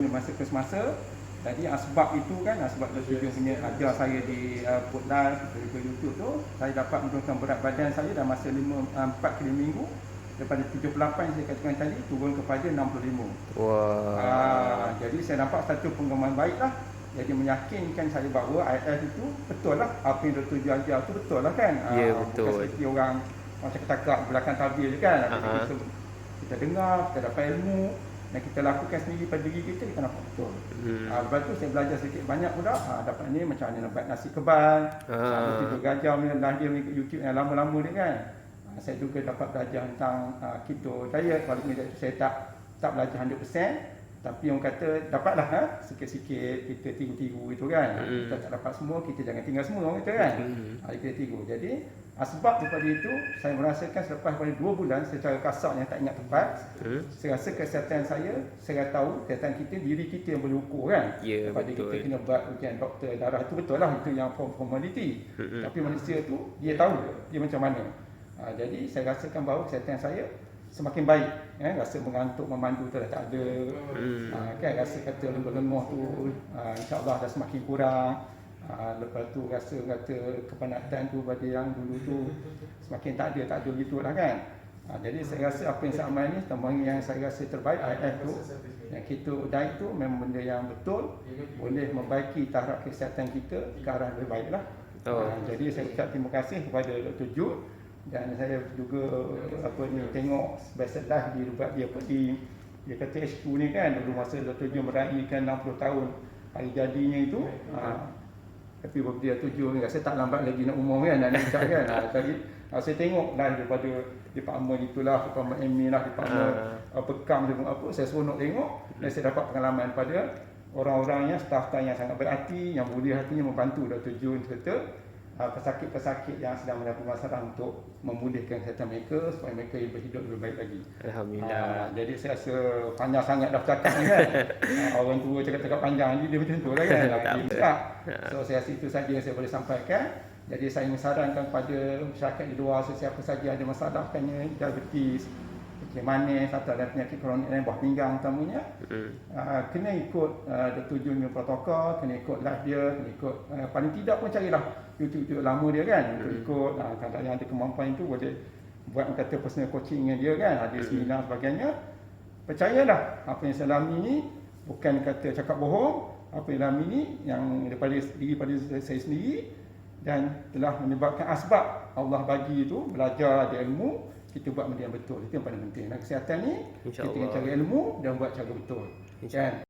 masa ke semasa. Jadi sebab itu kan, sebab Dr. Jun punya ajar saya di Putlive, di YouTube tu, saya dapat menurunkan berat badan saya dalam masa 4 ke 5 minggu. Daripada 78 saya katakan tadi, turun kepada 65. Wah. Jadi saya nampak satu pengembangan baik lah. Jadi meyakinkan saya bahawa IF itu betul lah. Apa yang Dr. Jun ajar tu betul lah kan. Ya, betul. Bukan seperti orang macam ketakak belakang tabir je kan. Kita dengar, kita dapat ilmu dan kita lakukan sendiri pada diri kita, kita nampak betul. Lepas tu saya belajar sedikit banyak pula, dapat ni macam mana nak buat nasi kebal, tidur gajah lahir mengikut YouTube yang lama-lama ni kan. Saya juga dapat belajar tentang keto diet, walaupun saya tak belajar 100%, tapi orang kata dapatlah sikit-sikit kita tiru-tiru itu kan. Kita tak dapat semua, kita jangan tinggal semua orang kata kan. Kita tiru. Jadi sebab daripada itu saya merasakan selepas pada 2 bulan secara kasar yang tak ingat tepat, saya rasa kesihatan saya tahu kesihatan kita, diri kita yang boleh ukur kan. Ya, Pada betul. kita kena buat ujian doktor darah tu betul lah, itu yang formality. Tapi manusia tu dia tahu dia macam mana. Jadi saya rasakan bahawa kesihatan saya semakin baik. Rasa mengantuk, memandu tu dah tak ada. Kan rasa kata lenguh tu insya-Allah dah semakin kurang. Lepas tu rasa kata kepenatan tu pada yang dulu tu semakin tak ada gitulah kan. Jadi saya rasa apa yang saya amal ni tambah yang saya rasa terbaik IF tu, yang keto diet tu memang benda yang betul, boleh membaiki taraf kesihatan kita ke arah lebih baik lah. Jadi saya ucap terima kasih kepada Dr. Jun, dan saya juga tengok Best Life dia kata HQ ni kan, dulu masa Dr. Jun meraihkan 60 tahun hari jadinya itu. Tapi dia 7 ni rasa tak lambat lagi nak umur kan, nak nikah kan. Jadi saya tengok lah daripada department itulah, department admin lah, department pekam semua apa, saya seronok tengok dan saya dapat pengalaman pada orang-orang yang staff yang sangat berhati, yang boleh hatinya membantu Dr. Jun serta pesakit-pesakit yang sedang mendapat masalah untuk memulihkan kesihatan mereka supaya mereka berhidup lebih baik lagi. Alhamdulillah. Jadi saya rasa panjang sangat dah cakap ni kan. Orang tua cakap panjang, dia macam tu lah kan. So saya rasa itu saja yang saya boleh sampaikan. Jadi saya menyarankan kepada masyarakat di luar, sesiapa saja ada masalah diabetes, manis atau ada penyakit kronik lain, buah pinggang utamanya, kena ikut Dr. Jun punya protokol, kena ikut live dia, kena ikut paling tidak pun carilah YouTube lama dia kan, untuk ikut. Kalau yang ada kemampuan itu boleh buat kata personal coaching dengan dia kan, ada seminar sebagainya. Percayalah apa yang saya alami ni bukan kata cakap bohong, apa yang alami ni yang daripada saya sendiri, dan telah menyebabkan asbab Allah bagi itu, belajar ada ilmu, kita buat benda yang betul. Itu yang paling penting. Dan kesihatan ni kita kena cari ilmu dan buat cara betul. Kan?